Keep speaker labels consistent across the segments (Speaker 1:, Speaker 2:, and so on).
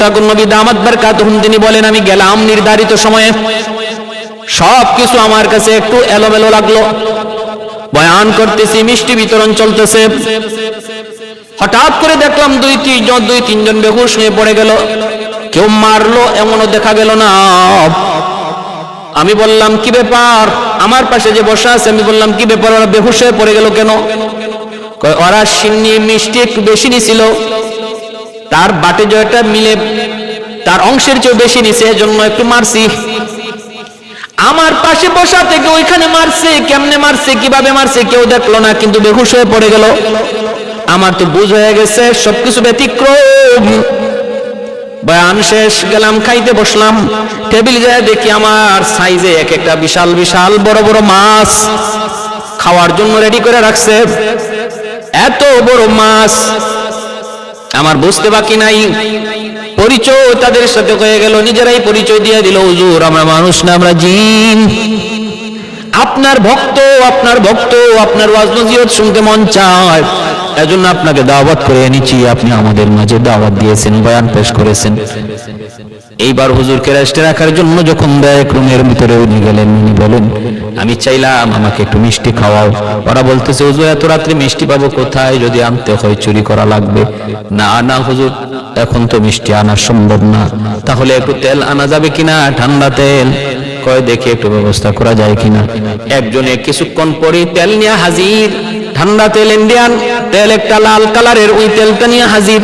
Speaker 1: মুশতাকুন নবী দামাত বারকাতুহুম তিনি বলেন, আমি গেলাম নির্ধারিত সময়ে, সবকিছু আমার কাছে একটু এলোমেলো লাগলো। বয়ান করতেছি, মিষ্টি বিতরণ চলতেছে, হঠাৎ করে দেখলাম দুই তিনজন বেহুশ হয়ে পড়ে গেল। কেউ মারলো এমনও দেখা গেল না। আমি বললাম কি ব্যাপার? আমার পাশে যে বসা আছে আমি বললাম কি ব্যাপার, ওরা বেহুশ হয়ে পড়ে গেল কেন? ওরা সিন্নি মিষ্টি একটু বেশি নিছিল, তার বাটে জয়টা মিলে তার অংশের চেয়ে বেশি নিছে, এজন্য একটু মারছি। আমার পাশে বসা থেকে ওইখানে মারছে, কেমনে মারছে কিভাবে মারছে কেউ দেখলো না, কিন্তু বেহুশ হয়ে পড়ে গেল। আমার তো বুঝ হয়ে গেছে সবকিছু ব্যতিক্রম। বয়ান শেষ, গেলাম খাইতে বসলাম। টেবিল যায় দেখি আমার সাইজে এক একটা বিশাল বিশাল বড় বড় মাছ খাওয়ার জন্য রেডি করে রাখছে। এত বড় মাছ আমার বুঝতে বাকি নাই। পরিচয় তাদের সাথে হয়ে গেল, নিজেরাই পরিচয় দিয়ে দিল, হুজুর আমরা মানুষ না, আমরা জিন। আপনার ভক্ত, আপনার ওয়াজ নসিহত শুনতে মন চায়, এজন্য আপনাকে দাওয়াত করে এনেছি। আপনি আমাদের মাঝে দাওয়াত দিয়েছেন, বয়ান পেশ করেছেন। এইবার হুজুরকে রেস্টে রাখার জন্য যখন এক রুমের ভিতরে উনি গেলেন, উনি বলেন আমি চাইলাম আমাকে একটু মিষ্টি খাওয়াও। ওরা বলতেছে হুজুর এত রাত্রে মিষ্টি পাবো কোথায়, যদি আনতে হয় চুরি করা লাগবে। না হুজুর এখন তো মিষ্টি আনা সম্ভব না, তাহলে একটু তেল আনা যাবে কিনা, ঠান্ডা তেল? কয় দেখি একটু ব্যবস্থা করা যায় কিনা। একজনে কিছুক্ষণ পরে তেল নিয়ে হাজির, ঠান্ডা তেল, ইন্ডিয়ান তেল, একটা লাল কালারের, ওই তেলটা নিয়ে হাজির।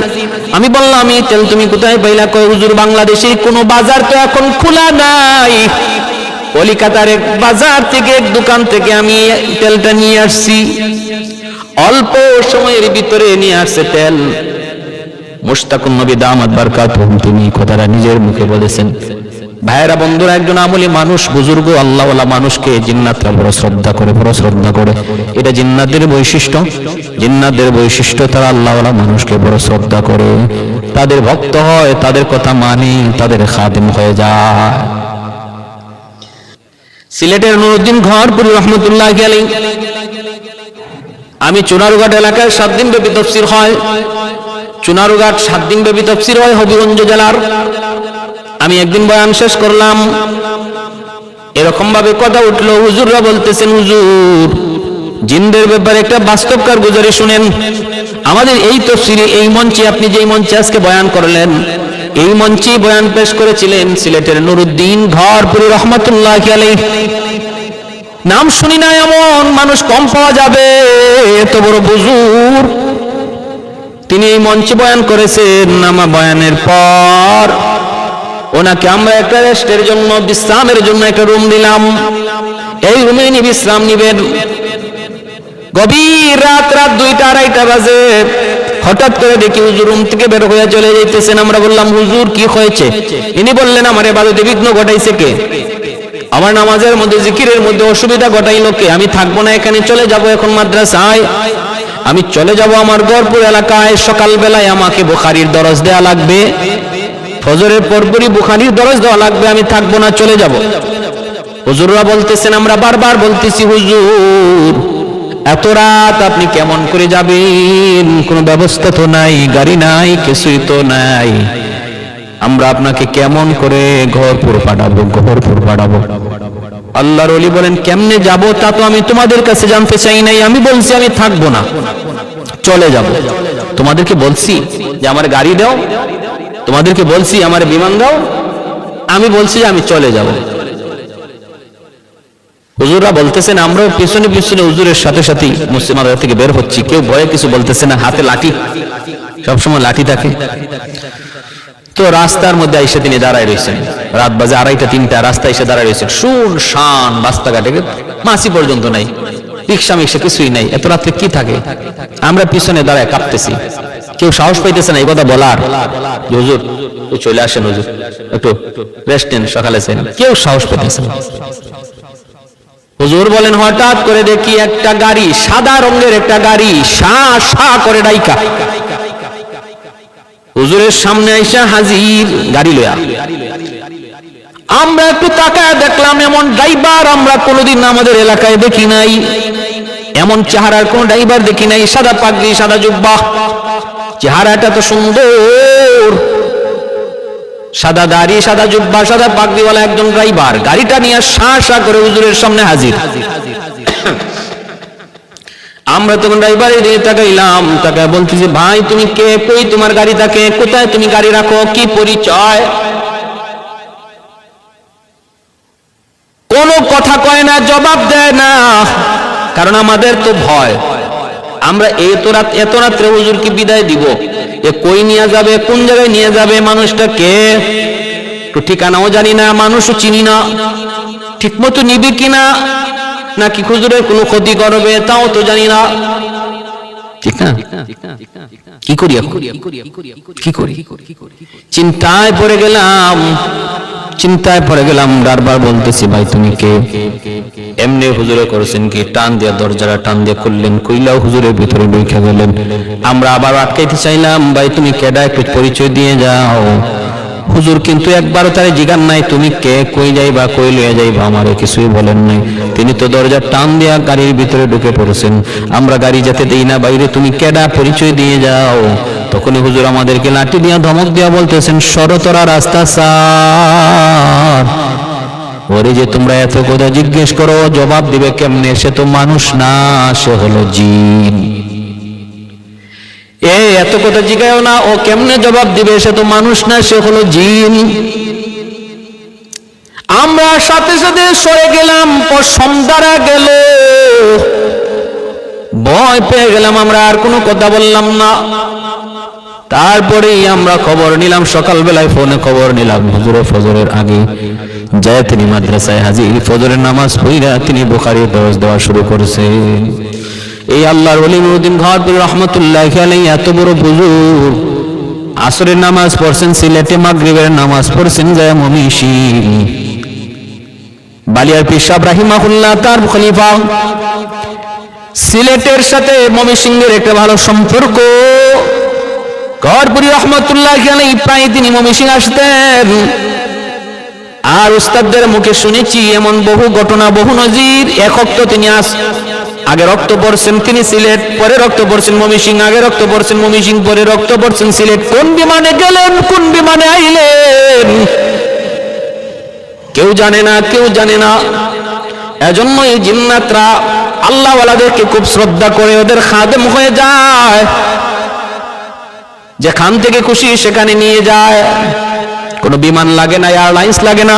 Speaker 1: আমি বললাম এই তেল তুমি কোথায় পাইলা? কয় হুজুর বাংলাদেশের কোনো বাজার তো এখন খোলা নাই, কলিকাতার এক বাজার থেকে এক দোকান থেকে আমি তেলটা নিয়ে আসছি, অল্প সময়ের ভিতরে নিয়ে আসছে তেল। মুশতাকুন নবী দামাত বারকাতুহুম তিনি কথাটা নিজের মুখে বলেছেন। ভাইয়েরা বন্ধুরা, একজন আমলি মানুষ, বুজুর্গ আল্লাহওয়ালা মানুষকে জিন্নাতরা বড় শ্রদ্ধা করে। এটা জিন্নাতের বৈশিষ্ট্য, তারা আল্লাহওয়ালা মানুষকে বড় শ্রদ্ধা করে, তাদের ভক্ত হয়, তাদের কথা মানে, তাদের খাদেম হয়ে যায়। সিলেটের নুরউদ্দিন ঘরপুরী রহমতুল্লাহ আলাইহি, আমি চুনারুঘাট এলাকায় 7 দিন ব্যাপী তাফসীর হয়। চুনারুঘাট 7 দিন ব্যাপী তাফসীর হয় হবিগঞ্জ জেলার। আমি একদিন বয়ান শেষ করলাম, এরকম ভাবে কথা উঠলো, হুজুররা বলতেছেন হুজুর জিনদের ব্যাপারে একটা বাস্তব কারগুজারি শুনেন। আমাদের এই তাফসীরে এই মঞ্চে, আপনি যেই মঞ্চে আজকে বয়ান করলেন, এই মঞ্চেই বয়ান পেশ করেছিলেন সিলেটের নুরউদ্দিন ঘরপুরী রহমতুল্লাহ আলাইহি। নাম শুনি না এমন মানুষ কম পাওয়া যাবে, এত বড় বুজুর্গ। তিনি এই মঞ্চে বয়ান করেছেন। আমার বয়ানের পর ওনাকে আমরা একটা রেস্টের জন্য, বিশ্রামের জন্য একটা রুম দিলাম। এই রুমে উনি বিশ্রাম নিবেন। গভীর রাত 2টা 2:30 বাজে হঠাৎ করে দেখি হুজুর রুম থেকে বের হয়ে চলে যাইতেছেন। আমরা বললাম হুজুর কি হয়েছে? ইনি বললেন আমার ইবাদতে বিঘ্ন ঘটাইছে কে? আমার নামাজের মধ্যে, জিকিরের মধ্যে অসুবিধা ঘটাইলো কে? আমি থাকবো না এখানে, চলে যাব এখন মাদ্রাসায়। আমি চলে যাব আমার গড়পুর এলাকায়। সকালবেলায় আমাকে বুখারীর দরজ দেয়া লাগবে, ফজরের পরপরই বুখারীর দরজ দেওয়া লাগবে। আমি থাকবো না, চলে যাব। হুজুররা বলতেছেন, আমরা বারবার বলতেছি হুজুর এত রাত আপনি কেমন করে যাবেন? কোনো ব্যবস্থা তো নাই, গাড়ি নাই, কিছুই তো নাই। আমরা আপনাকে কেমন করে ঘরপুর পাঠাবো? আল্লাহর ওলি বলেন কেমনে যাব তা তো আমি তোমাদের কাছে জানতে চাই নাই। আমি বলছি আমি থাকবো না, চলে যাব। তোমাদেরকে বলছি যে আমার গাড়ি দাও, তোমাদেরকে বলছি আমার বিমান দাও, আমি বলছি যে আমি চলে যাব। হুজুররা বলতেছেন আমরাও পিছনে পিছনে হুজুরের সাথে সাথে মসজিদ মাদ্রাসা থেকে বের হচ্ছি। কেউ ভয়ে কিছু বলতেছে না, হাতে লাঠি, সবসময় লাঠি থাকে। তো রাস্তার মধ্যে এসে তিনি দাঁড়ায় রয়েছেন। রাত বাজে 2:30 3টা, রাস্তায় এসে দাঁড়ায় রয়েছেন। শুনশান রাস্তাঘাটে, মাছি পর্যন্ত নাই, রিক্সা মিক্সা কিছুই নাই। এত রাত্রে কি থাকে? আমরা পিছনে দাঁড়ায় কাঁপতেছি। কেউ সাহস পাইতেছে না এই কথা বলার, হুজুর চলে আসেন, হুজুর একটু রেস্ট নেন, সকালে চাই। কেউ সাহস পাইতেছে না। হুজুর বলেন হঠাৎ করে দেখি একটা গাড়ি, সাদা রঙের একটা গাড়ি, শা করে ডাইকা হুজুরের সামনে আইসা হাজির, গাড়ি লয়া। আমরা একটু তাকায় দেখলাম, এমন ড্রাইভার আমরা কোনোদিন আমাদের এলাকায় দেখি নাই। এমন চেহারার কোন ড্রাইভার দেখি নাই। সাদা পাগড়ি, সাদা জুব্বা, চেহারাটা তো সুন্দর। সাদা দাড়ি, সাদা জুব্বা, সাদা পাগড়িওয়ালা একজন ড্রাইভার গাড়িটা নিয়ে শা করে হুজুরের সামনে হাজির। আমরা তখন ড্রাইভারের দিকে তাকাইলাম, তাকায় বলতেছি, ভাই তুমি কে, কই তোমার গাড়ি থাকে, কোথায় তুমি গাড়ি রাখো, কি পরিচয়? কোনো কথা কয় না, জবাব দেয় না, কারণ আমাদের তো ভয়। আমরা এত রাত্রে হুজুরকে বিদায় দিব, এ কই নিয়ে যাবে, কোন জায়গায় নিয়ে যাবে, মানুষটা কে, তো ঠিকানাও জানি না, মানুষও চিনি না, ঠিক মতো নিবে কিনা, নাকি হুজুরের কোনো ক্ষতি করবে তাও তো জানি না, ঠিক না? কি করি এখন, কি করি? চিন্তায় পড়ে গেলাম। বারবার বলতেছি, ভাই তুমি কে? এমনি হুজুরে করেছেন কি, টান দিয়ে দরজাটা টান দিয়ে খুললেন, কইলাও হুজুরের ভিতরে ঢুকে গেলেন। আমরা আবার আটকাইতে চাইলাম, ভাই তুমি কেডা, একটু পরিচয় দিয়ে যাও। হুজুর কিন্তু একবারও তারে জিগান নাই তুমি কে, কই যাইবা, কই লইয়া যাইবা, আমারে কিছুই বলেন নাই। তিনি তো দরজা টান দিয়া গাড়ির ভিতরে ঢুকে পড়েছেন। আমরা গাড়ি যেতে দেই না, বাইরে তুমি কেডা, পরিচয় দিয়ে যাও। তখনই হুজুর আমাদেরকে লাঠি দিয়া ধমক দিয়া বলতেছেন, সরতরা রাস্তা সার। ওরে যে তোমরা এত কথা জিজ্ঞেস করো, জবাব দিবে কেমনে? সে তো মানুষ না, সে হলো জিন। এত কথা জিগায়ও না, ও কেমনে জবাব দিবে, সে তো মানুষ না, সে হলো জিন। আমরা সাথে সাথে সরে গেলাম, সন্ধ্যারা গেল, ভয় পেয়ে গেলাম, আমরা আর কোনো কথা বললাম না। তারপরেই আমরা খবর নিলাম, সকালবেলায় ফোনে খবর নিলাম, হুজুরে ফজরের আগে যায় তিনি মাদ্রাসায় হাজির, ফজরের নামাজ পড়িয়া তিনি বুখারীর দরস দেওয়া শুরু করেছে। এই আল্লাহর ওলি নুরউদ্দিন ঘরপুর রহমাতুল্লাহি আলাইহি এত বড় বুজুর্গ, আসরের নামাজ পড়ছেন সিলেটে, মাগরিবের নামাজ পড়ছেন যায় ময়মনসিংহ। বালিয়ার পীর সাহেব রাহিমাহুল্লাহ তার খলিফা, সিলেটের সাথে ময়মনসিংহের একটা ভালো সম্পর্ক। ঘরপুরি রহমাতুল্লাহি আলাইহি প্রায় তিনি ময়মনসিংহ আসতেন। আর উস্তাদদের মুখে শুনেছি এমন বহু ঘটনা, বহু নজির। একক তো তিনি আগে রক্ত পড়ছেন তিনি সিলেট, পরে রক্ত পড়ছেন ময়মনসিংহ, আগে রক্ত পড়ছেন ময়মনসিংহ, পরে রক্ত পড়ছেন সিলেট। কোন বিমানে গেলেন, কোন বিমানে আইলেন, কেউ জানে না। এজন্য এই জিন্নাতরা আল্লাহ ওয়ালাদেরকে খুব শ্রদ্ধা করে, ওদের খাদেম হয়ে যায়, যেখান থেকে খুশি সেখানে নিয়ে যায়। কোনো বিমান লাগে না, এয়ারলাইন্স লাগে না।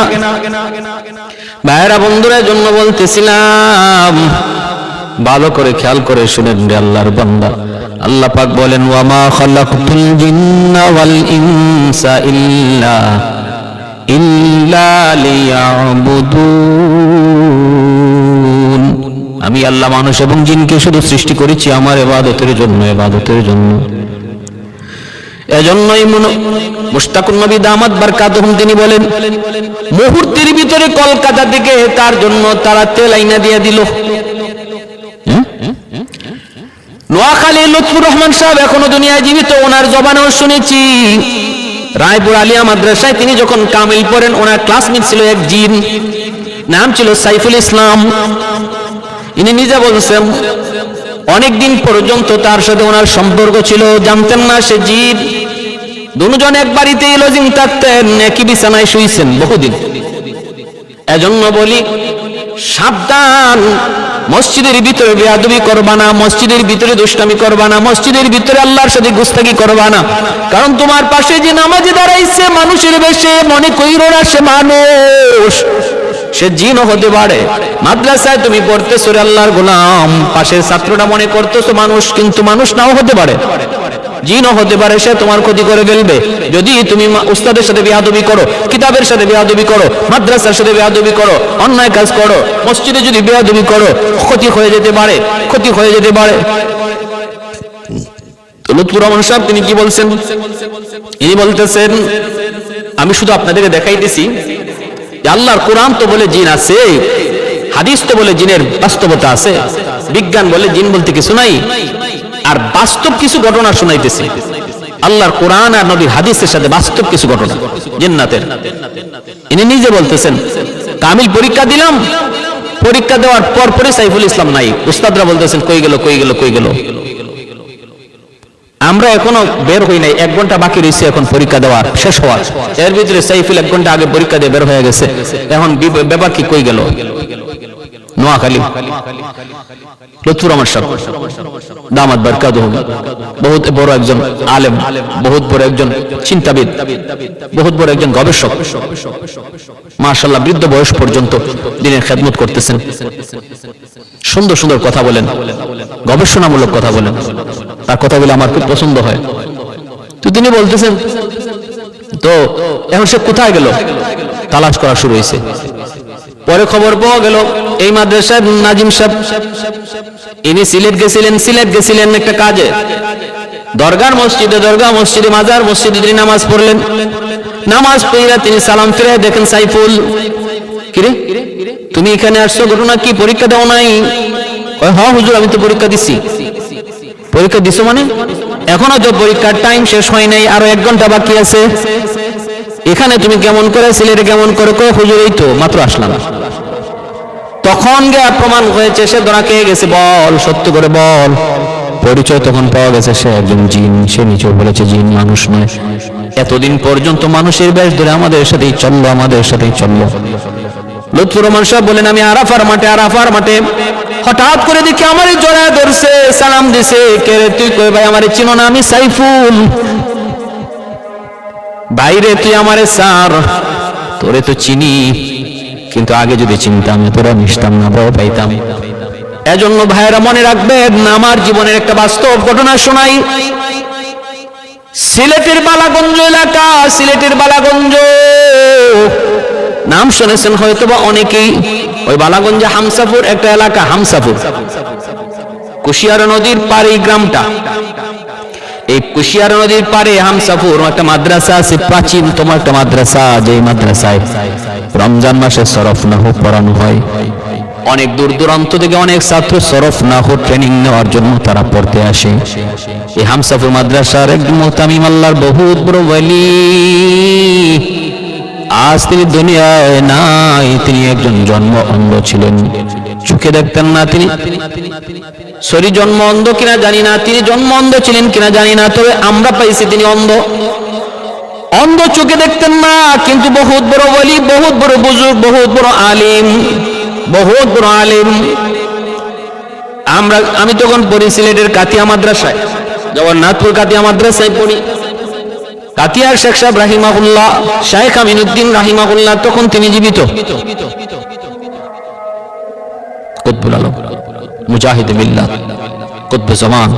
Speaker 1: ভাইরা বন্ধুরা, জন্য বলতেছিলাম, ভালো করে খেয়াল করে শুনেন রে আল্লাহর বান্দা। আল্লাহ পাক বলেন, ওয়ামা খালাকতুল জিন্না ওয়াল ইনসা ইল্লা লিয়াবুদুন। আমি আল্লাহ মানুষ এবং জিনকে শুধু সৃষ্টি করেছি আমার ইবাদতের জন্য। এজন্যই মুশতাকুন নবী দামাত বারকাতুহুম তিনি বলেন, মুহূর্তের ভিতরে কলকাতা থেকে তার জন্য তারা তেল আইনা দিয়ে দিল। নোয়াখালী লুৎফুর রহমান সাহেব এখনো দুনিয়ায় জীবিত, ওনার জবানেও শুনেছি। রায়পুর আলিয়া মাদ্রাসায় তিনি যখন কামিল পড়েন, ওনার ক্লাসমেট ছিল এক জিন, নাম ছিল সাইফুল ইসলাম। ইনি নিজে বলছেন অনেকদিন পর্যন্ত তার সাথে ওনার সম্পর্ক ছিল, জানতেন না সে জিন। দুজন এক বাড়িতেই লজিং থাকতেন, একই বিছানায় শুইছেন বহুদিন। এজন্য বলি, সাবধান, মসজিদের ভিতরে বেয়াদবি করবা না, মসজিদের ভিতরে দুষ্টামি করবা না, মসজিদের ভিতরে আল্লাহর সাথে গুস্তাখি করবা না। কারণ তোমার পাশে যে নামাজে দাঁড়াইছে মানুষের বেশে, মনে কইরো না সে মানুষ, সে জিনও হতে পারে। মাদ্রাসায় তুমি পড়তেছো রে আল্লাহর গোলাম, পাশের ছাত্রটা মনে করতেছো মানুষ, কিন্তু মানুষ নাও হতে পারে, জিনও হতে পারে, সে তোমার ক্ষতি করে ফেলবে। যদি তুমি উস্তাদের সাথে বেয়াদবি করো, কিতাবের সাথে বেয়াদবি করো, মাদ্রাসার সাথে বেয়াদবি করো, অন্যায় কাজ করো, মসজিদে যদি বেয়াদবি করো, ক্ষতি হয়ে যেতে পারে। লুৎফুর রহমান সাহেব তিনি কি বলছেন? ইনি বলতেছেন, আমি শুধু আপনাদেরকে দেখাইতেছি যে আল্লাহর কোরআন তো বলে জিন আছে, হাদিস তো বলে জিনের বাস্তবতা আছে, বিজ্ঞান বলে জিন বলতে কিছু নাই। আর বাস্তব কিছু ঘটনা শোনাইতেছে, আল্লাহর কোরআন আর নবীর হাদিসের সাথে বাস্তব কিছু ঘটনা জিন্নাতের। ইনি নিজে বলতেছেন, কামিল পরীক্ষা দিলাম, পরীক্ষা দেওয়ার পরে সাইফুল ইসলাম নাই। উস্তাদরা বলতেছেন কই গেল। আমরা এখনো বের হই নাই, 1 ঘন্টা বাকি রয়েছে এখন পরীক্ষা দেওয়ার শেষ হওয়ার। এর ভিতরে সাইফুল 1 ঘন্টা আগে পরীক্ষা দিয়ে বের হয়ে গেছে। এখন ব্যাপার কি কই গেল? নোয়াখালী লুৎফুর রহমান সাহেব দামাত বরকাতুহু, বহুত বড় একজন আলেম, বহুত বড় একজন চিন্তাবিদ, বহুত বড় একজন গবেষক, মাশাআল্লাহ বৃদ্ধ বয়স পর্যন্ত দ্বীনের খেদমত করতেছেন। সুন্দর সুন্দর কথা বলেন, গবেষণামূলক কথা বলেন, তার কথাগুলো আমার খুব পছন্দ হয়। তো তিনি বলতেছেন, তো এখন সে কোথায় গেল? তালাশ করা শুরু হয়েছে। পরে খবর পাওয়া গেল এই মাদ্রাসার নাজিম সাহেব, ইনি সিলেট গেছিলেন একটা কাজে। দরগা মসজিদে মাজার মসজিদে তিনি নামাজ পড়লেন। নামাজ পড়ে তিনি সালাম ফিরে দেখেন সাইফুল, কিরে তুমি এখানে আসছো, ঘটনা কি? পরীক্ষা দাও নাই? হ্যাঁ হুজুর, আমি তো পরীক্ষা দিছি। পরীক্ষা দিছো মানে? এখনো তো পরীক্ষার টাইম শেষ হয় নাই, আরো 1 ঘন্টা বাকি আছে। এখানে তুমি কেমন করে, সিলেটে কেমন করে? হুজুর এই তো মাত্র আসলাম। তখন গিয়ে প্রমাণ হয়েছে সে ধরা খেয়ে গেছে। বল, সত্য করে বল। পরিচয় তখন পাওয়া গেছে সে একজন জিন। সে নিচেও বলেছে জিন, মানুষ নয়। এতদিন পর্যন্ত মানুষের বেশ ধরে আমাদের সাথেই চললো। লুৎফুর রহমান সাহেব বলেন, আমি আরাফার মাঠে হঠাৎ করে দেখি আমারই জড়ায় ধরছে, সালাম দিছে। কে রে তুই? কই ভাই আমারে চিনো না, আমি সাইফুল। বাইরে তুই আমারে স্যার, তোরে তো চিনি, কিন্তু আগে যদি চিনতাম তোরা মিশতাম না, ভয় পাইতাম। এজন্য ভাইয়েরা মনে রাখবেন, আমার জীবনের একটা বাস্তব ঘটনা শোনাই। সিলেটের বালাগঞ্জ এলাকা, নাম শুনেছেন হয়তো বা অনেকেই। ওই বালাগঞ্জে হামসাপুর একটা এলাকা, হামসাপুর কুশিয়ারা নদীর পারে এই গ্রামটা। এই কুশিয়ারা নদীর পারে হামসাপুর একটা মাদ্রাসা আছে, প্রাচীনতম একটা মাদ্রাসা, যে মাদ্রাসায় রমজান মাসে সরফ নাহু পড়ানো হয়। অনেক দূর দূরান্ত থেকে অনেক ছাত্র সরফ নাহু ট্রেনিং নেওয়ার জন্য তারা পড়তে আসে। এই হামসাপুর মাদ্রাসার একজন মুহতামিম, আল্লাহর বহুত বড় ওয়ালি। আজ তিনি দুনিয়ায় নাই। তিনি একজন জন্ম অন্ধ ছিলেন, চোখে দেখতেন না। তিনি জন্ম অন্ধ কিনা জানি না, তিনি জন্ম অন্ধ ছিলেন কিনা জানি না, তবে আমরা পাইছি তিনি অন্ধ, চোখে দেখতেন না। কিন্তু বহুত বড় ওয়ালি, বহুত বড় বুজুর্গ, বহুত বড় আলিম। আমি তখন পড়ি সিলেটের কাতিয়া মাদ্রাসায়, জগন্নাথপুর কাতিয়া মাদ্রাসায় পড়ি। কাতিয়ার শেখ সাহেব রাহিমাহুল্লাহ, শাইখ আমিনুদ্দিন রাহিমাহুল্লাহ, তখন তিনি জীবিত। কুতবুল আলম, মুজাহিদে মিল্লাত, কুতবে জামান,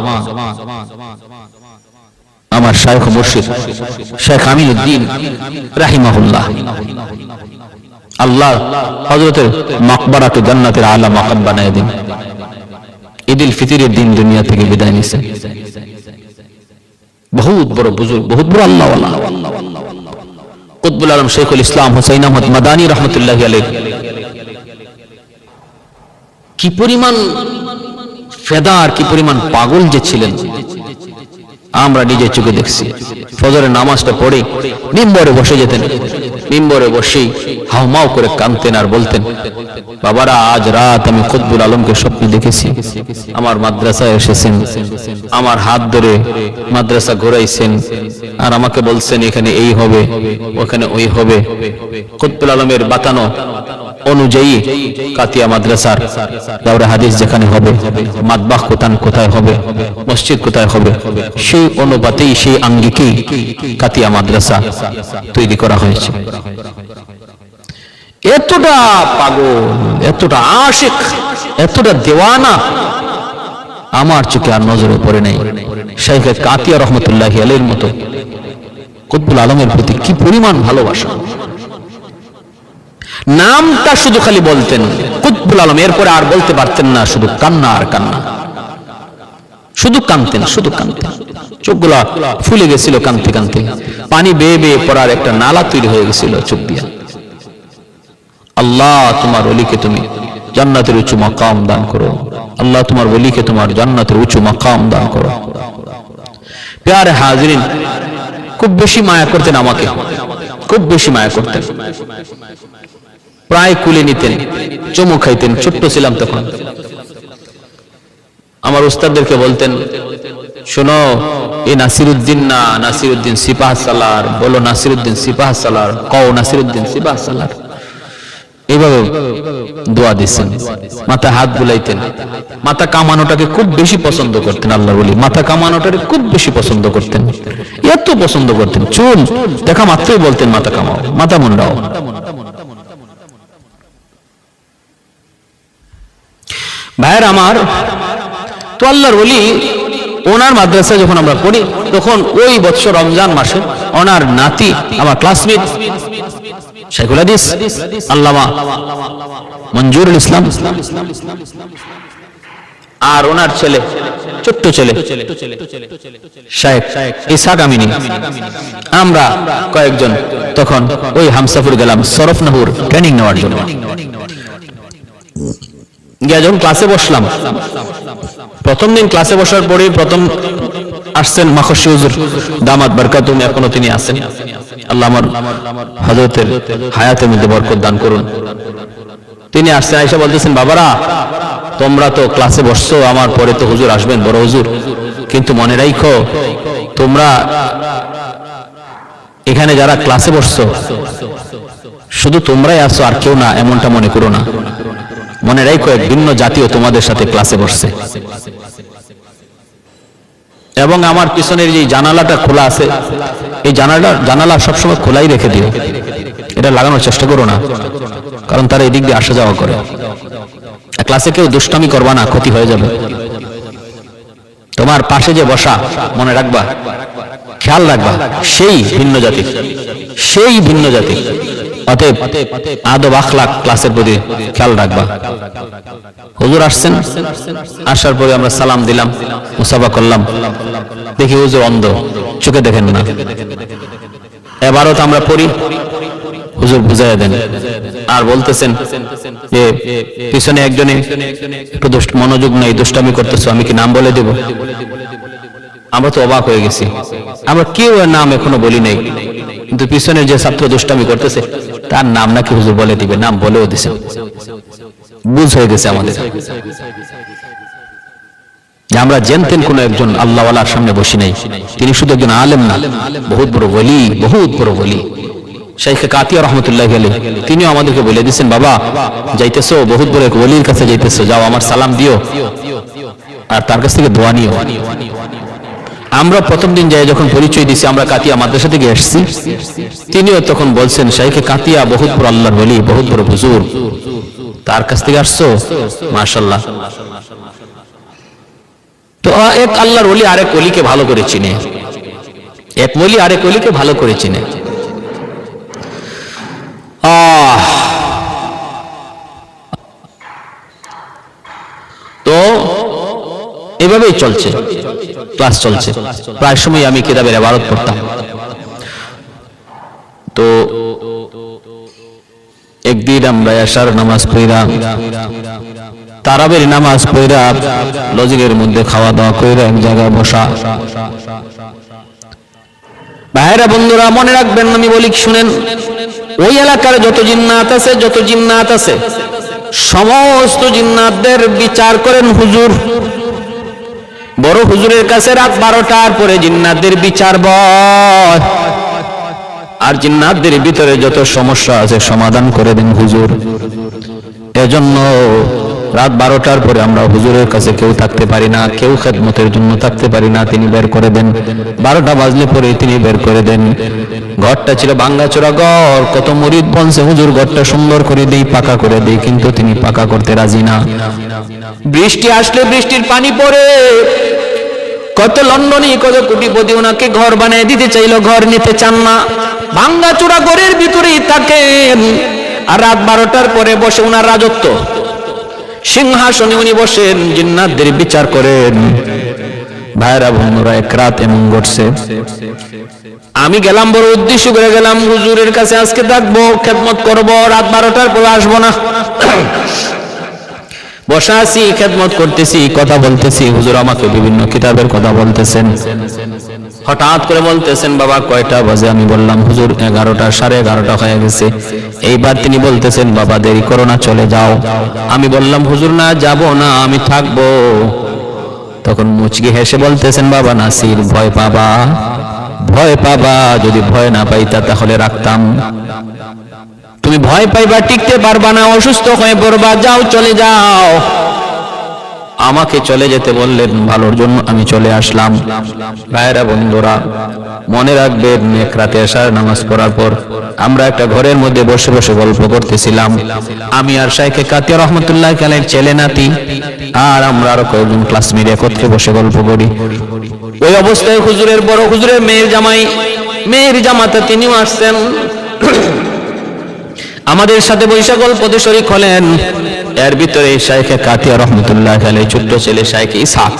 Speaker 1: আমার শাইখ মুর্শিদ শেখ আমিনুদ্দিন রাহিমাহুল্লাহ। আল্লাহ হযরতের মাকবারাতে জান্নাতের আলা মাকাম বানায় দিন। ঈদুল ফিতরের দিন দুনিয়া থেকে বিদায় নিছেন। বহুত বড় বুজুর্গ, বহুত বড় আল্লাহ ওয়ালা কুতবুল আলম শেখুল ইসলাম হুসাইন আহমদ মাদানী রাহমাতুল্লাহি আলাইহি। কি পরিমাণ ফেদার, কি পরিমাণ পাগল যে ছিলেন, আমরা নিজের চোখে দেখছি। ফজরের নামাজটা পড়ে মিম্বরে বসে যেতেন, মিম্বরে বসেই হাউমাউ করে কাঁদতেন আর বলতেন, বাবারা আজ রাত আমি কুতবুল আলমকে স্বপ্নে দেখেছি, আমার মাদ্রাসায় এসেছেন, আমার হাত ধরে মাদ্রাসা ঘোরাইছেন, আর আমাকে বলছেন এখানে এই হবে, ওখানে ওই হবে। কুতবুল আলমের বাতানো অনুযায়ী কাতিয়া মাদ্রাসার দাওরা হাদিস যেখানে হবে, মাতবাহ কোথায় হবে, মসজিদ কোথায় হবে, সেই অনুপাতেই সেই আঙ্গিকেই কাতিয়া মাদ্রাসা তৈরি করা হয়েছে। এতটা পাগল, এতটা আশিক, এতটা দেওয়ানা আমার চোখে আর নজরে পড়ে নাই। শাইখ কাতিয়া রহমতুল্লাহি আলাইহির মতো কুতবুল আলমের প্রতি কি পরিমাণ ভালোবাসা। নামটা শুধু খালি বলতেন কুতবুল আলম, এরপরে আর বলতে পারতেন না, শুধু কান্না আর কান্না, শুধু কাঁদতেন, শুধু কাঁদতেন। চোখগুলা ফুলে গেছিল কাঁদতে কাঁদতে, পানি বেয়ে বেয়ে পড়ার একটা নালা তৈরি হয়ে গেছিল চোখ দিয়া। আল্লাহ তোমার ওলিকে তুমি জান্নাতের উঁচু মাকাম দান করো, আল্লাহ তোমার ওলিকে তোমার জান্নাতের উঁচু মাকাম দান করো। প্যারে হাজিরিন, খুব বেশি মায়া করতেন আমাকে, খুব বেশি মায়া করতেন, প্রায় কুলে নিতেন, চুমু খাইতেন। ছোট্ট ছিলাম তখন। আমার উস্তাদদেরকে বলতেন, শোনো, এই নাসিরউদ্দিন না, নাসিরউদ্দিন সিপাহ সালার, বলো নাসিরউদ্দিন সিপাহ সালার, কও নাসিরউদ্দিন সিপাহ সালার। এইভাবে দোয়া দিচ্ছেন, মাথা হাত বুলাইতেন। মাথা কামানোটাকে খুব বেশি পছন্দ করতেন আল্লাহ বলি, মাথা কামানোটাকে খুব বেশি পছন্দ করতেন, এত পছন্দ করতেন। চুল দেখা মাত্রই বলতেন মাথা কামাও, মাথা মুন্ডাও। ভাইয়ের আমার, তো আল্লাহর ওলি ওনার মাদ্রাসায় যখন আমরা পড়ি, তখন ওই বছর রমজান মাসে ওনার নাতি, আমার ক্লাসমেট শাইখুল হাদিস আল্লামা মঞ্জুরুল ইসলাম, আর ওনার ছেলে, ছোট্ট ছেলে শাইখ ইসহাক আমিনী, আমরা কয়েকজন তখন ওই হামসাপুর গেলাম সরফনাহুর ট্রেনিং নেওয়ার জন্য। গিয়ে যখন ক্লাসে বসলাম, প্রথম দিন ক্লাসে বসার পরে প্রথম আসছেন মাখশি হুজুর দামাত বারকাতুম, এখনো তিনি আছেন। আল্লাহ আমার হযরতের হায়াতের মধ্যে বরকত দান করুন। তিনি আসছেন, আয়েশা বলতেছেন, বাবারা তোমরা তো ক্লাসে বসছো, আমার পরে তো হুজুর আসবেন, বড় হুজুর, কিন্তু মনে রাখো তোমরা এখানে যারা ক্লাসে বসছো শুধু তোমরাই আছো আর কেউ না, এমনটা মনে করো না। মনে রাখো এক ভিন্ন জাতীয় তোমাদের সাথে ক্লাসে বসছে। এবং আমার পিছনের যে জানালাটা খোলা আছে, এই জানালা সবসময় খোলাই রেখে দিও, এটা লাগানোর চেষ্টা করো না, কারণ তারা এদিক দিয়ে আসা যাওয়া করে। ক্লাসে কেউ দুষ্টামি করবা না, ক্ষতি হয়ে যাবে। তোমার পাশে যে বসা, মনে রাখবা, খেয়াল রাখবা, সেই ভিন্ন জাতি, সেই ভিন্ন জাতি। অতএব আদব আখলাক ক্লাসের প্রতি খেয়াল রাখবা। হুজুর আসছেন, আসার পরে আমরা সালাম দিলাম, মুসাফা করলাম। দেখি হুজুর অন্ধ, চোখে দেখেন না। এবারও তো আমরা পড়ি, হুজুর বুঝাইয়া দেন। আর বলতেছেন যে পিছনে একজনে একটু মনোযোগ নাই, দুষ্টামি করতেছো, আমি কি নাম বলে দেব? আমরা তো অবাক হয়ে গেছি, আমরা কেউ নাম এখনো বলি নাই, কিন্তু পিছনে যে ছাত্র দুষ্টামি করতেছে তার নাম নাকি হুজুর বলে দিবে, নাম বলেও দিছে। বুঝ হয়ে গেছে আমাদের যে আমরা জানতেন কোন একজন আল্লাহওয়ালার সামনে বসি নাই, তিনি শুধু একজন আলেম না, বহুত বড় ওলি, বহুত বড় ওলি। শাইখ কাতিয়া রহমতুল্লাহ আলাইহি তিনিও আমাদেরকে বলে দিয়েছেন, বাবা যাইতেছো বহুত বড় এক ওলির কাছে যাইতেছো, যাও আমার সালাম দিও আর তার কাছ থেকে দোয়া নিও। আমরা প্রথম দিন যাই যখন পরিচয় দিছি, আমরা কাতিয়া মাদ্রাসা থেকে এসেছি, তিনিও তখন বলছেন শাইখ কাতিয়া বহুত বড় আল্লাহর ওলি, বহুত বড় হুজুর, তার কাছ থেকে আসছো, মাশাআল্লাহ। তো এক আল্লাহর ওলি আরেক ওলিকে ভালো করে চিনে, এক ওলি আরেক ওলিকে ভালো করে চিনে। তো এভাবেই চলছে, ক্লাস চলছে। প্রায় সময় আমি কিতাবের ইবারত পড়তাম। তো একদিন আমরা এশার নামাজ পড়া, তারাবির নামাজ পড়া, লজিকের মধ্যে খাওয়া দাওয়া করে এক জায়গায় বসা। ভাইরা বন্ধুরা মনে রাখবেন, আমি বলি শুনেন, ওই এলাকার যত জিন্নাত আছে সমস্ত জিন্নাতদের বিচার করেন হুজুর। বড় হুজুরের কাছে রাত 12টার পরে জিন্নাতদের বিচার বয়, আর জিন্নাতদের ভিতরে যত সমস্যা আছে সমাধান করে দেন হুজুর। এজন্য রাত 12টার পরে আমরা হুজুরের কাছে কেউ থাকতে পারি না, কেউ খেদমতের জন্য থাকতে পারি না, তিনি বের করে দেন। 12টা বাজলে পরে তিনি বের করে দেন। ঘরটা ছিল ভাঙ্গাচোরা ঘর, কত মুরিদ বলছে হুজুর ঘরটা সুন্দর করে দেই, পাকা করে দেই, কিন্তু তিনি পাকা করতে রাজি না। বৃষ্টি আসলে বৃষ্টির পানি পড়ে, কত লন্ডনী কত কোটিপতি ওনাকে ঘর বানিয়ে দিতে চাইলো, ঘর নিতে চান না, ভাঙ্গাচোরা ঘরের ভিতরেই থাকেন। আর রাত 12টার পরে বসে ওনার রাজত্ব, সিংহাসনে উনি বসেন, জিন্নাতদের বিচার করেন। ভাইরা বন্ধুরা, এক রাত এমন ঘটছে, আমি গেলাম, বড় উদ্দেশ্য করে গেলাম, হুজুরের কাছে আজকে থাকবো, খেদমত করবো, রাত 12টার পরে আসবো না। বসা আছি, খেদমত করতেছি, কথা বলতেছি, হুজুর আমাকে বিভিন্ন কিতাবের কথা বলতেছেন। হঠাৎ করে বলতেছেন, বাবা কয়টা বাজে? আমি বললাম হুজুর 11টা, 11:30 হয়ে গেছে। এইবার তিনি বলতেছেন, বাবা দেরি করো না, চলে যাও। আমি বললাম হুজুর না, যাব না, আমি থাকবো। তখন মুচকি হেসে বলতেছেন, বাবা নাসির, ভয় পাবা, ভয় পাবা, যদি ভয় না পাইতা তাহলে রাখতাম। তুমি ভয় পাইবা, টিকতে পারবা না, অসুস্থ হয়ে পড়বা, যাও চলে যাও। আমাকে চলে যেতে বললেন, ভালোর জন্য আমি চলে আসলাম। ভাইরা বন্ধুরা, মনে রাখবেন, এক রাতে এশার নামাজ পড়ার পর আমরা একটা ঘরের মধ্যে বসে বসে গল্প করতেছিলাম। আমি আর শাইখে কাতিয়া রহমতুল্লাহ আলাইহির ছেলে নাতি আর আমরা আরো কয়েকজন ক্লাসমেট একত্রে বসে গল্প করি। ওই অবস্থায় হুজুরের বড় হুজুরের মেয়ের জামাই, মেয়ের জামাতা, তিনিও আসছেন, আমাদের সাথে বৈশা গল্পতে শরীক হলেন। এর ভিতরে শাইখে কাতিয়া রহমতুল্লাহ আলাইহির ছোট্ট ছেলে শাইখ ইসহাক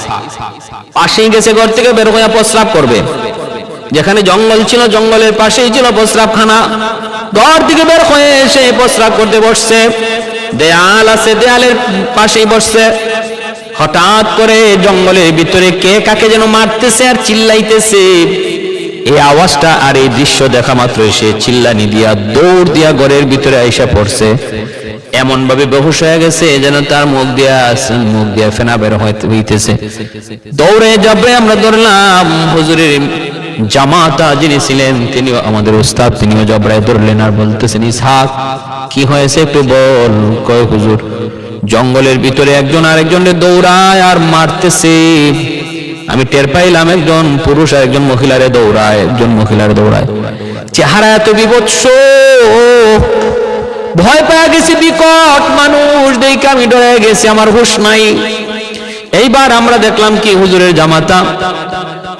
Speaker 1: পাশেই গেছে, ঘর থেকে বের হয়ে প্রস্রাব করবে। যেখানে জঙ্গল ছিল, জঙ্গলের পাশেই ছিল প্রস্রাবখানা। ঘর থেকে বের হয়ে এসে প্রস্রাব করতে বসছে। দেয়াল আছে, দেয়ালের পাশেই বসছে। হঠাৎ করে জঙ্গলের ভিতরে কে কাকে যেন মারতেছে আর চিল্লাইতেছে। এই আওয়াজটা আর এই দৃশ্য দেখা মাত্র সে চিল্লানি দিয়া দৌড় দিয়া ঘরের ভিতরে আইসা পড়ছে। এমন ভাবে বেহুশ হয়ে গেছে যেন তার মুখ দিয়া ফেনা বের হইতেছে। দৌড়ে যাবে আমরা ধরলাম। হুজুরের জামাতা যিনি ছিলেন, তিনিও আমাদের উস্তাদ, তিনিও জবরায় ধরলেন আর বলতেছেন, ইসহাক কি হয়েছে একটু বল। কয় হুজুর, জঙ্গলের ভিতরে একজন আরেকজনের দৌড়ায় আর মারতেছে। আমি টের পাইলাম একজন পুরুষ আর একজন মহিলারে দৌড়ায়, একজন মহিলারে দৌড়ায়। চেহারা এত বিভৎস, ভয় পেয়ে গেছি, বিকট মানুষ দেখে আমি ডরে গেছি, আমার হুঁশ নাই। এইবার আমরা দেখলাম কি, হুজুরের জামাতা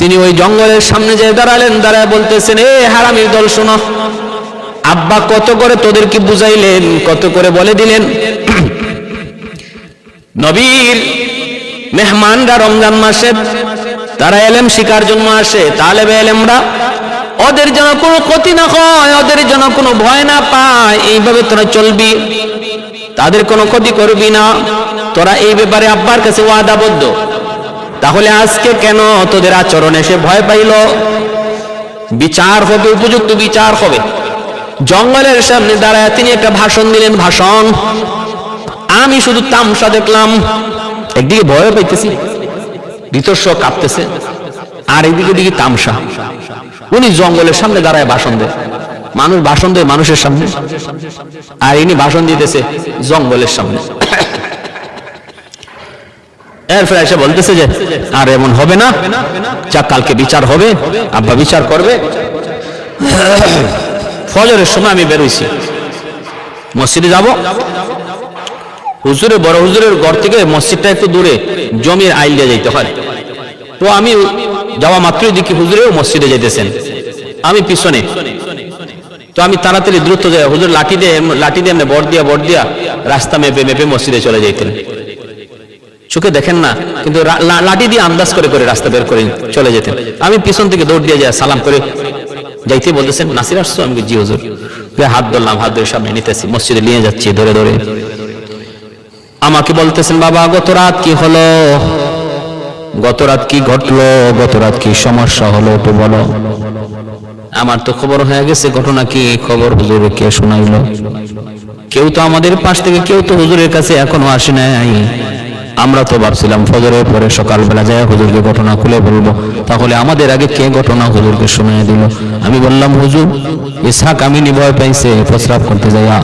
Speaker 1: তিনি ওই জঙ্গলের সামনে যেয়ে দাঁড়ালেন। দাঁড়ায় বলতেছেন, এ হারামির দল, শোনো, আব্বা কত করে তোদেরকে বুঝাইলেন, কত করে বলে দিলেন, নবীর মেহমানরা রমজান মাসে তারা এলেম শিকার জন্য আসে, তালেবে এলেমরা, ওদের যেন কোনো ক্ষতি না হয়, ওদের যেন কোনো ভয় না পায়, এইভাবে তোরা চলবি, তাদের কোনো ক্ষতি করবি না। তোরা এই ব্যাপারে আব্বার কাছে ওয়াদাবদ্ধ। তাহলে আজকে কেন তোদের আচরণে সে ভয় পাইল? বিচার হবে, উপযুক্ত বিচার হবে। জঙ্গলের সামনে দাঁড়ায় তিনি একটা ভাষণ দিলেন। ভাষণ আমি শুধু তামসা দেখলাম। একদিকে ভয় পাইতেছি, ভিতর্ষ কাঁপতেছে, আর একদিকে দিকে তামসা। উনি জঙ্গলের সামনে দাঁড়ায় ভাষণ দেয়। মানুষ ভাষণ দেয় মানুষের সামনে, আর ইনি ভাষণ দিতেছে জঙ্গলের সামনে। এরপরে এসে বলতেছে যে আর এমন হবে না, যা কালকে বিচার হবে, আব্বা বিচার করবে। ফজরের সময় আমি বেরোইছি, মসজিদে যাব। হুজুরের, বড় হুজুরের ঘর থেকে মসজিদটা একটু দূরে, জমির আইল দিয়ে যাইতে হয়। তো আমি যাওয়া মাত্রই দেখি হুজুরেও মসজিদে যেতেছেন, আমি পিছনে। তো আমি তাড়াতাড়ি দ্রুত যাই। হুজুর লাঠি দিয়ে এমনি বড় দিয়া রাস্তা মেপে মেপে মসজিদে চলে যাইতেন। চোখে দেখেন না, কিন্তু লাঠি দিয়ে আন্দাজ করে করে রাস্তা বের করে চলে যেতেন। আমি পিছন থেকে দৌড় দিয়ে যাই, সালাম করে যাইতে বলতেছেন, নাসির আসছো? আমি জি হুজুর। হাত ধরলাম, হাত ধরে সামনে নিতেছি, মসজিদে নিয়ে যাচ্ছি ধরে ধরে। আমাকে বলতেছেন, বাবা গত রাত কি হলো, গত রাত কি ঘটলো, গত রাত কি সমস্যা হলো একটু বলো। আমার তো খবর হয়ে গেছে, ঘটনা কি, খবর হুজুরে কে শোনাইলো? কেউ তো আমাদের পাশ থেকে কেউ তো হুজুরের কাছে এখনো আসে নাই। আমরা তো ভাবছিলাম ফজরের পরে সকালবেলা যায় হুজুরকে ঘটনা খুলে বলবো, তাহলে আমাদের আগে কে ঘটনা হুজুরকে শুনিয়ে দিল। আমি বললাম, হুজুর ইসহাক আমিনি ভয় পাইছে প্রস্রাব করতে যাইয়া।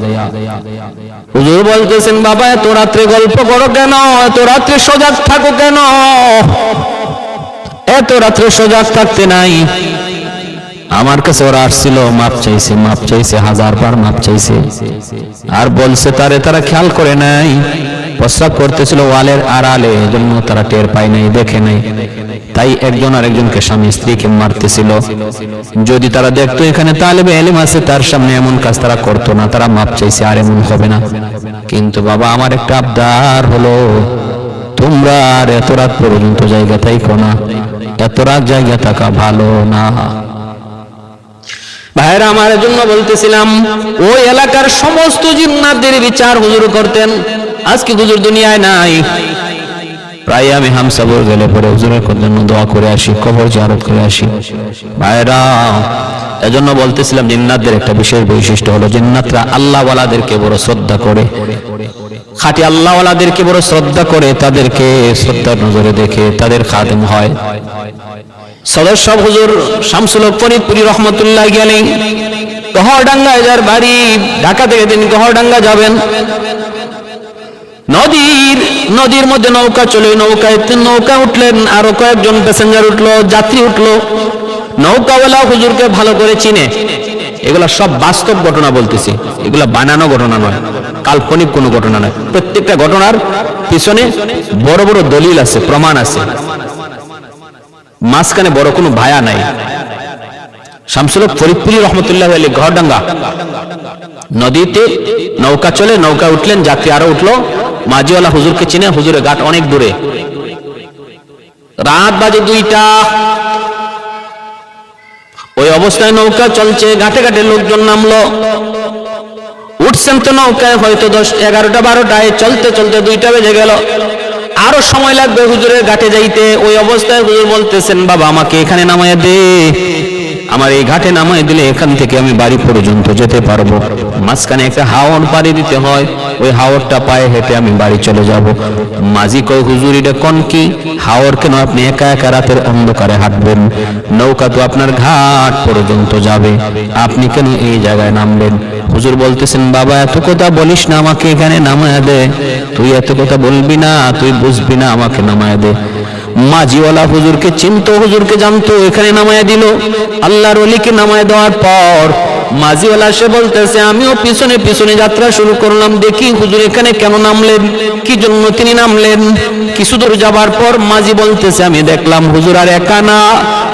Speaker 1: হুজুর বলতেছেন, বাবা এত রাত্রে গল্প করো কেন, এত রাত্রে সজাগ থাকো কেন? এত রাত্রে সজাগ থাকতে নাই। আমার কাছে ওরা আসছিল, মাপ চাইছে, মাপ চাইছে, 1000 বার মাপ চাইছে, আর বলছে তারা খেয়াল করে নাই, প্রস্রাব করতেছিল ওয়ালের আড়ালে, এজন্য তারা টের পায় নাই, দেখে নাই। তাই একজন আর একজনকে, স্বামী স্ত্রীকে মারতেছিল। যদি তারা দেখতো এখানে তালেবে ইলম আছে, তার সামনে এমন কাজ তারা করতো না, তারা মাপ চাইছে, আর এমন হবে না। কিন্তু বাবা আমার একটা আবদার হলো, তোমরা আর এত রাত পর্যন্ত জায়গা থাইকো না, এত রাত জায়গা থাকা ভালো না। ভাইরা আমার জন্য বলতেছিলাম, ওই এলাকার সমস্ত জিন্নাতদের বিচার হুজুর করতেন। আজকে হুজুর দুনিয়ায় নাই। প্রায় আমি হামসাবর গেলে পরে হুজুরের জন্য দোয়া করে আসি, কবর জিয়ারত করে আসি। ভাইরা এজন্য বলতেছিলাম, জিন্নাতদের একটা বিশেষ বৈশিষ্ট্য হলো, জিন্নাতরা আল্লাহ ওয়ালাদেরকে বড় শ্রদ্ধা করে। খাঁটি আল্লাহওয়ালাদেরকে বড় শ্রদ্ধা করে, তাদেরকে শ্রদ্ধার নজরে দেখে তাদের খাদেম হয়। সদস্য হুজুর শামসুল হক ফরিদপুরি রহমতুল্লাহি আলাইহি গহরডাঙ্গায় যার বাড়ি, ঢাকা থেকে তিনি গহরডাঙ্গা যাবেন, নদীর মধ্যে নৌকা চলে, নৌকা উঠলেন, আরো কয়েকজন প্যাসেঞ্জার উঠলো, যাত্রী উঠলো। নৌকাওয়ালা হুজুরকে ভালো করে চিনে। এগুলা সব বাস্তব ঘটনা বলতেছি, এগুলা বানানো ঘটনা নয়, কাল্পনিক কোনো ঘটনা নয়। প্রত্যেকটা ঘটনার পিছনে বড় বড় দলিল আছে, প্রমাণ আছে, মাঝখানে বড় কোনো ভায়া নাই। শামসুল হক ফরিদপুরি রহমতুল্লাহি আলাইহি গহরডাঙ্গা, নদীতে নৌকা চলে, নৌকা উঠলেন, যাত্রী আরো উঠলো। মাঝিওয়ালা হুজুরকে চিনে, হুজুরের ঘাট অনেক দূরে, রাত বাজে 2টা। ওই অবস্থায় নৌকা চলছে, ঘাটে ঘাটে লোকজন নামলো, উঠছেন তো নৌকায় হয়তো 10, 11টা 12টায়, চলতে চলতে 2টা বেজে গেল। আরো সময় লাগবে হুজুরের ঘাটে যাইতে। ওই অবস্থায় হুজুর বলতেছেন, বাবা আমাকে এখানে নামাইয়া দে, আমার এই ঘাটে নামাই দিলে এখান থেকে আমি বাড়ি পর্যন্ত যেতে পারবো। মাঝখানে একটা হাওর পাড়ি দিতে হয়, ওই হাওরটা পায়ে হেঁটে আমি বাড়ি চলে যাব। মাঝি কই, হুজুর এটা কোন কি হাওর? কেন আপনি একা একা রাতের অন্ধকারে হাঁটবেন? নৌকা তো আপনার ঘাট পর্যন্ত যাবে, আপনি কেন এই জায়গায় নামবেন? হুজুর বলতেছেন, বাবা এত কথা বলিস না, আমাকে এখানে নামায় দে। তুই এত কথা বলবি না, তুই বুঝবি না, আমাকে নামায় দে। মাঝিওয়ালা হুজুরকে চিনতো, হুজুরকে জানতো, এখানে নামায় দিল। আল্লাহর ওলিকে নামায় দেওয়ার পর মাঝিওয়ালা সে বলতেছে, আমিও পিছনে পিছনে যাত্রা শুরু করলাম, দেখি হুজুর এখানে কেন নামলেন, কি জন্য তিনি নামলেন। কিছু দূর যাবার পর মাঝি বলতেছে, আমি দেখলাম হুজুর আর একা না,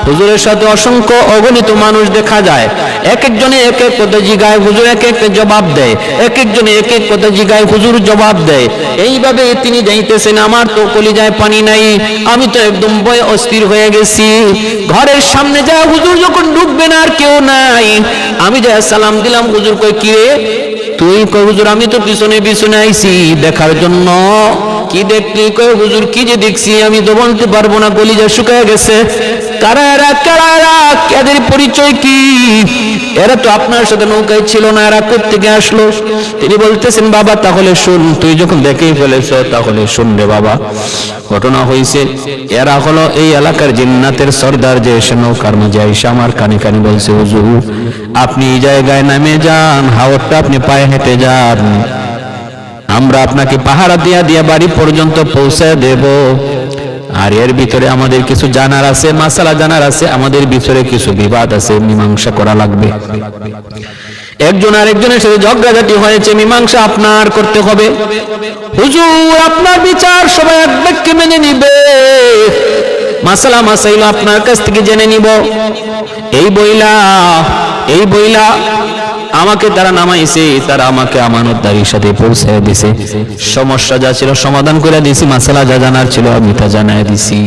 Speaker 1: হুজুরের সাথে অসংখ্য অগণিত মানুষ দেখা যায়। এক একজনে এক এক কথা জিগায়, হুজুর এক এক জবাব দেয়, এক একজনে এক এক কথা জিগায়, হুজুর জবাব দেয়। এইভাবে তিনি যাইতেছেন, আমার তো কলিজায় পানি নাই, আমি তো একদম ভয়ে অস্থির হয়ে গেছি। ঘরের সামনে যায় হুজুর যখন ঢুকবেন আর কেউ নাই, আমি যা সালাম দিলাম, হুজুর কই কি রে তুই? কই হুজুর আমি তো পিছনে পিছনে আইছি দেখার জন্য। কি দেখলি? কই হুজুর কি যে দেখছি আমি তো বলতে পারবো না, কলিজা শুকায় গেছে। কারা এরা, কারা এরা, এদের পরিচয় কি? এরা তো আপনার সাথে নৌকায় ছিল না, এরা কোত্থেকে আসলো? তিনি বলতেছেন, বাবা তাহলে শুন, তুই যখন দেখেই ফেলেছ তাহলে শুন রে বাবা। ঘটনা হয়েছে, এরা হলো এই এলাকার জিন্নাতের সর্দার, যে এসে নৌকার মাঝে এসে আমার কানে কানে বলছে, হুজুর আপনি এই জায়গায় নামে যান, হাওরটা আপনি পায়ে হেঁটে যান, আমরা আপনাকে পাহারা দিয়া দিয়া বাড়ি পর্যন্ত পৌঁছে দেব। আর এর ভিতরে আমাদের কিছু জানার আছে, মাসালা জানার আছে, আমাদের ভিতরে কিছু বিবাদ আছে, মীমাংসা করা লাগবে। একজন আরেকজনের সাথে ঝগড়াঝাটি হয়েছে, মীমাংসা আপনার করতে হবে। হুজুর আপনার বিচার সবাই এক বাক্যে মেনে নিবে, মাসালা মাসাইল আপনার কাছ থেকে জেনে নিব। এই বইলা আমাকে তারা নামাইছে, তারা আমাকে আমানতদারির সাথে পৌঁছে দিছে। সমস্যা যা ছিল সমাধান করে দিছি, মাসালা যা জানার ছিল আমি তা জানাই দিছি।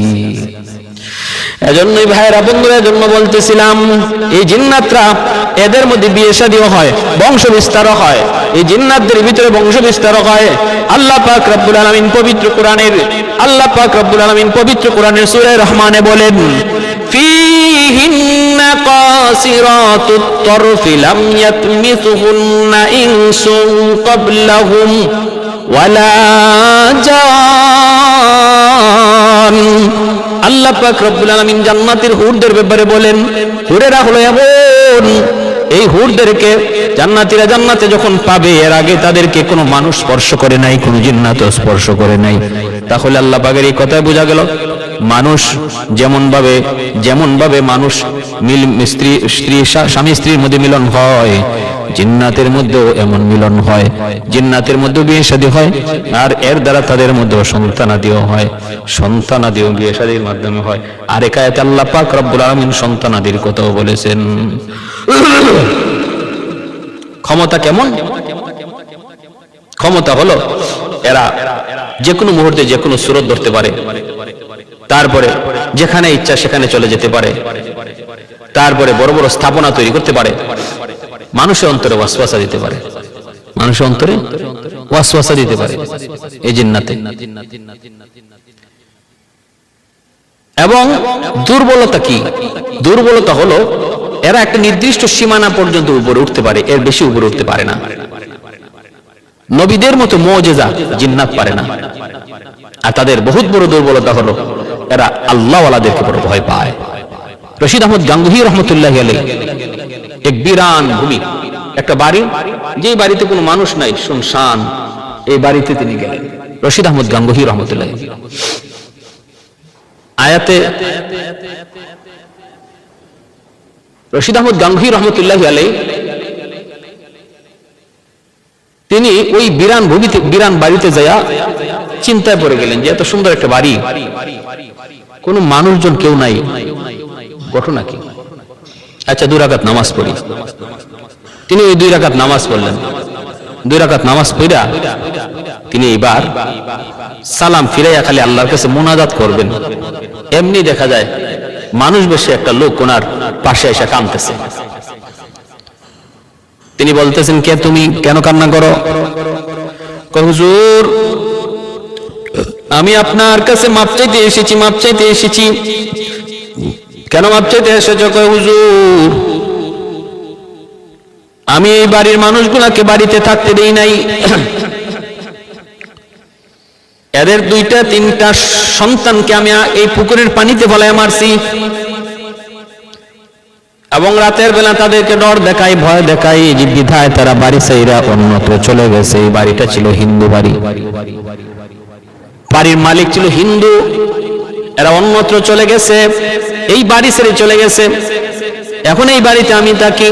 Speaker 1: এজন্যই ভাইরা বন্ধুরা, এজন্য বলতেছিলাম, এই জিন্নাতরা এদের মধ্যে বিয়ে শাদীও হয়, বংশ বিস্তারও হয়, এই জিন্নাতদের ভিতরে বংশ বিস্তারও হয়। আল্লাহ পাক রব্বুল আলামিন পবিত্র কোরআনের সূরা রহমানে বলেন, ফীহিন্না কাসিরাতুত তরফি লাম ইয়াতমিসুহুন্না ইনসুন ক্বাবলাহুম ওয়ালা জান। আল্লাহ পাক রব্বুল আলামিন জান্নাতের হুরদের ব্যাপারে বলেন, হুরেরা হলো এমন, এই হুরদেরকে জান্নাতীরা জান্নাতে যখন পাবে, এর আগে তাদেরকে কোনো মানুষ স্পর্শ করে নাই, কোনো জিন্নাত স্পর্শ করে নাই। তাহলে আল্লাহ পাকের এই কথায় বোঝা গেল, মানুষ যেমন ভাবে মানুষ স্বামী স্ত্রীর মধ্যে মিলন হয়, জিন্নাতের মধ্যেও এমন মিলন হয়, জিন্নাতের মধ্যে বিয়ে শাদী হয়, আর এর দ্বারা তাদের মধ্যে সন্তানাদিও হয়, সন্তানাদিও বিয়ে শাদীর মাধ্যমে হয়। আর এক আয়াতে আল্লাহ পাক রব্বুল আলামিন সন্তানাদির কথাও বলেছেন। ক্ষমতা কেমন? ক্ষমতা হলো এরা যে কোনো মুহূর্তে যে কোনো সুরত ধরতে পারে, তারপরে যেখানে ইচ্ছা সেখানে চলে যেতে পারে, তারপরে বড় বড় স্থাপনা তৈরি করতে পারে, মানুষের অন্তরে ওয়াসওয়াসা দিতে পারে, মানুষের অন্তরে ওয়াসওয়াসা দিতে পারে এই জিন্নাতে। এবং দুর্বলতা কি? দুর্বলতা হলো এরা একটা নির্দিষ্ট সীমানা পর্যন্ত উপরে উঠতে পারে, এর বেশি উপরে উঠতে পারে না। নবীদের মতো মুজিজা জিন্নাত পারে না। আর তাদের বহুত বড় দুর্বলতা হলো এরা আল্লাহওয়ালাদেরকে বড় ভয় পায়। রশিদ আহমদ গাঙ্গুহি রহমতুল্লাহ আলাইহি এক বিরান ভূমি, একটা বাড়ি, যে বাড়িতে কোনো মানুষ নাই, শুনশান, এই বাড়িতে তিনি গেলেন। রশিদ আহমদ গাঙ্গুহি রহমতুল্লাহ আয়াতে রশিদ আহমদ গাঙ্গুহি রহমতুল্লাহ আলাইহি তিনি ওই বিরান ভূমিতে, বিরান বাড়িতে যায়া চিন্তায় পড়ে গেলেন যে এত সুন্দর একটা বাড়ি, কোন মানুষজন কেউ নাই, ঘটনা কি? আচ্ছা 2 রাকাত নামাজ পড়ি। তিনি ওই 2 রাকাত নামাজ পড়লেন। 2 রাকাত নামাজ পড়া তিনি এবার সালাম ফিরাইয়া খালি আল্লাহর কাছে মুনাজাত করবেন। এমনি দেখা যায় মানুষ বেশে একটা লোক ওনার পাশে এসে কাঁদতেছে। তিনি বলতেছেন, কে তুমি, কেন কান্না করো? হুজুর, আমি আপনার কাছে মাপ চাইতে এসেছি, মাপ চাইতে এসেছি। কেন মাপ চাইতে এসেছো? হুজুর, আমি এই বাড়ির মানুষগুলাকে বাড়িতে থাকতে দেই নাই, এদের 2-3টা সন্তানকে আমি এই পুকুরের পানিতে ফেলায় মারছি, এবং রাতের বেলা তাদেরকে ডর দেখাই, ভয় দেখাই, যে বিধায় তারা বাড়ি ছাইরা অন্যত্র চলে গেছে। এই বাড়িটা ছিল হিন্দু বাড়ি, বাড়ির মালিক ছিল হিন্দু, এরা অন্যত্র চলে গেছে, এই বাড়ি ছেড়ে চলে গেছে। এখন এই বাড়িতে আমি থাকি।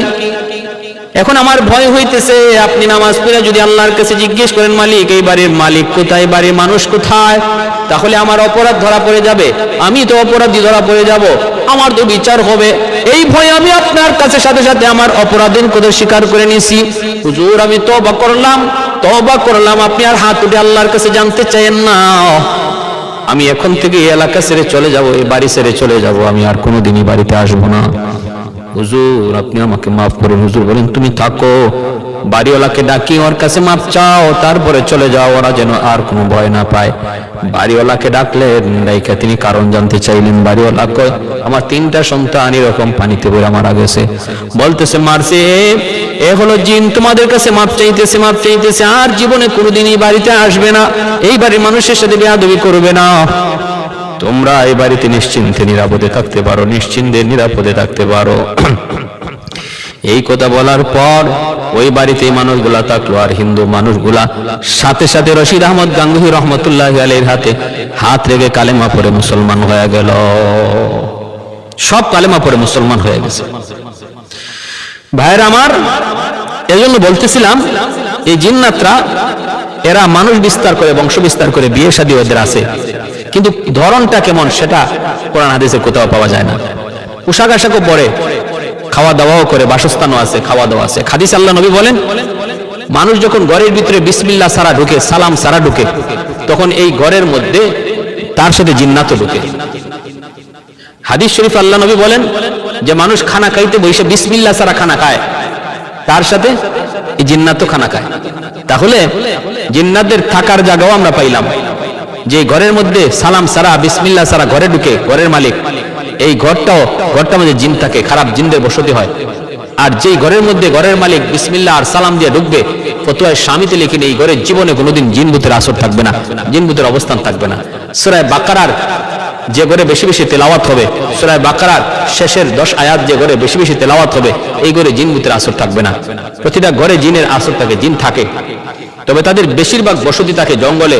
Speaker 1: এখন আমার ভয় হইতেছে, আপনি নামাজ পড়ে যদি আল্লাহর কাছে জিজ্ঞেস করেন, মালিক, এই বাড়ির মালিক কোথায়, বাড়ির মানুষ কোথায়, তাহলে আমার অপরাধ ধরা পড়ে যাবে, আমি তো অপরাধী ধরা পড়ে যাব, আমার তো বিচার হবে। এই ভয়ে আমি আপনার কাছে সাথে সাথে আমার অপরাধের কথা স্বীকার করে নিয়েছি। হুজুর, আমি তওবা করলাম, আপনি আর হাত উঠে আল্লাহর কাছে জানতে চাইেন না। আমি এখন থেকে এই এলাকা ছেড়ে চলে যাব, এই বাড়ি ছেড়ে চলে যাব, আমি আর কোনোদিনই বাড়িতে আসবো না। হুজুর, আপনি আমাকে মাফ করুন। হুজুর বলেন, তুমি থাকো, বাড়িওয়ালাকে ডাকি, ওর কাছে মাপ চাও, তারপরে চলে যাও, ওরা যেন আর কোনো ভয় না পায়। বাড়িওয়ালাকে ডাকলেন, ডাইকা তিনি কারণ জানতে চাইলেন। বাড়িওয়ালা কয়, আমার 3টা সন্তান এরকম পানিতে পড়ে মারা গেছে। বলতেছে, মারছে, এ হলো জিন, তোমাদের কাছে মাপ চাইতেছে, মাপ চাইতেছে, আর জীবনে কোনোদিনই বাড়িতে আসবে না, এই বাড়ির মানুষের সাথে বেয়াদবি করবে না। তোমরা এই বাড়িতে নিশ্চিন্তে নিরাপদে থাকতে পারো, নিশ্চিন্তে নিরাপদে থাকতে পারো। এই কথা বলার পর ওই বাড়িতে মানুষগুলা থাকলো, আর হিন্দু মানুষগুলা সাথে সাথে রশিদ আহমদ গাঙ্গুহি রহমতুল্লাহ আলাইহির হাতে হাত রেখে কালেমা পড়ে মুসলমান হয়ে গেল। সব কালেমা পড়ে মুসলমান হয়ে গেছে। ভাইয়ের আমার, এজন্য বলতেছিলাম, এই জিন্নাতরা এরা মানুষ বিস্তার করে, বংশ বিস্তার করে, বিয়ে শাদী ওদের আছে, কিন্তু ধরনটা কেমন সেটা কোরআন হাদিসে কোথাও পাওয়া যায় না। পোশাক আশাকও পরে, খাওয়া দাওয়াও করে, বাসস্থানও আছে, খাওয়া দাওয়া আছে। হাদিসে আল্লাহ নবী বলেন, মানুষ যখন ঘরের ভিতরে বিসমিল্লাহ সারা ঢুকে, সালাম সারা ঢুকে, তখন এই ঘরের মধ্যে তার সাথে জিন্নাতও ঢুকে। হাদিস শরীফ আল্লাহ নবী বলেন যে মানুষ খানা খাইতে বসে বিসমিল্লাহ সারা খানা খায়, তার সাথে এই জিন্নাতও খানা খায়। তাহলে জিন্নাতদের থাকার জায়গাও আমরা পাইলাম, যে ঘরের মধ্যে সালাম সারা, বিসমিল্লাহ সারা ঘরে ঢুকে ঘরের মালিক, এই ঘরটার মধ্যে জিন থাকে, খারাপ জিনদের বসতি হয়। আর যেই ঘরের মধ্যে ঘরের মালিক বিসমিল্লাহ আর সালাম দিয়ে ঢুকবে, ফতোয়ায়ে শামিতে লিখেন এই ঘরের জীবনে কোনোদিন জিনভূতের আসর থাকবে না, জিনভূতের অবস্থান থাকবে না। সূরা বাকারার যে ঘরে বেশি বেশি তেলাওয়াত হবে, সূরা বাকারার শেষের 10 আয়াত যে ঘরে বেশি বেশি তেলাওয়াত হবে, এই ঘরে জিনভূতের আসর থাকবে না। প্রতিটা ঘরে জিনের আসর থাকে, জিন থাকে, তবে তাদের বেশিরভাগ বসতি থাকে জঙ্গলে।